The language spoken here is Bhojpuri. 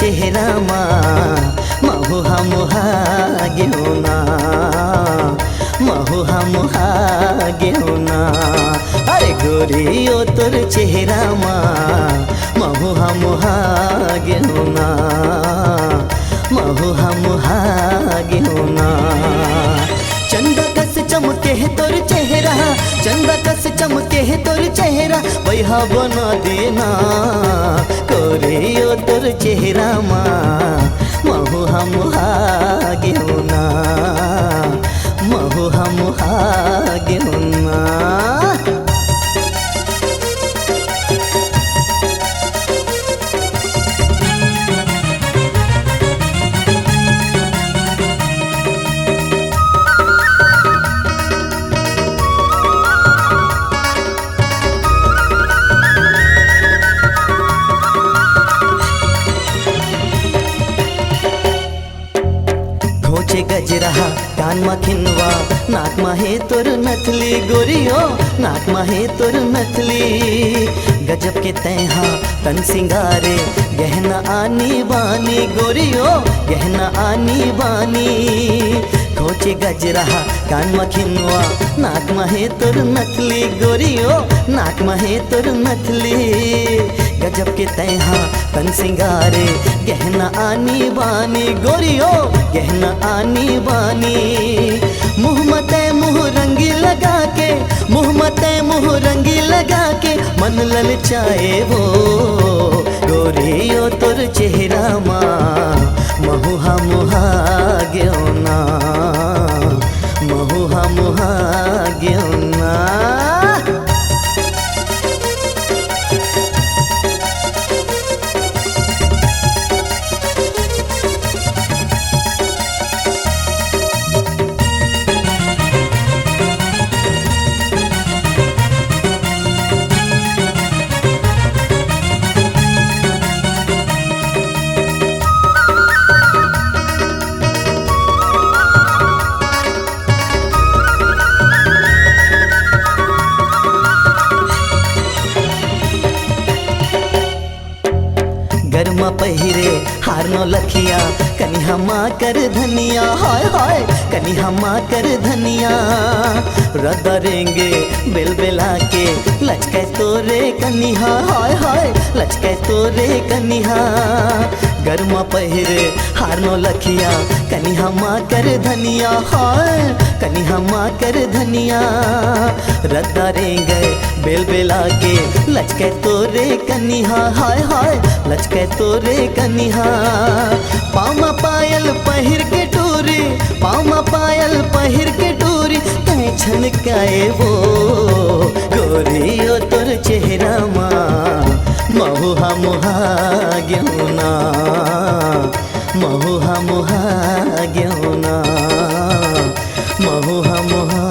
चेहरामा महुहा मुहा घेऊना महुहा मुहा घेऊना अरे गोरी ओ तोर चेहरामा महुहा मुहा घेऊना महुहा मुहा घेऊना चंदा कस चमके है तोर चेहरा चंदा कस चमके है तोर चेहरा वैहा बना देना गोरी ओ तोर चेहरामा महुहा मुहा घेऊना महुहा मुहा घेऊना गजरा कान मा खिनवा नाक मा हे तोर नथली गोरियो नाक मा हे तोर नथली गजब के तैहा तन सिंगारे गहना आनी बानी गोरियो गहना आनी बानी खोचे गजरा कान मा खिनवा नाक मा हे तोर नथली गोरियो नाक मा हे तोर नथली गजब के तैहा तन सिंगारे गहना आनी बानी गोरियो गहना आनी बानी मुँह मते मुँह रंगी लगा के मुँह मते मुँह रंगी लगा के मन ललचाए वो गोरियो तोर चेहरा माँ महुहा मुहा घेऊना महुहा मुहा घेऊना गरमा पहिरे हारनो लखिया कनिहा माँ कर धनिया हाय हाय कनिहा माँ कर धनिया रदरेंगे बेल बेला के लचके तोरे कनिहा हाय हाय लचके तोरे कनिहा गरमा पहिरे हारनो लखिया कनिहा माँ कर धनिया हाय कनिहा माँ कर धनिया रदरेंगे बेल बेला के लचके तोरे कनिहा हाय हाय लचके तोरे कनिहा पामा पायल पहिर के टूरी पामा पायल पहिर के टूरी कहीं छनकाए वो गोरी ओ तोर चेहरा माँ महुहा मुहा घेऊना महुहा मुहा घेऊना महुहा मुहा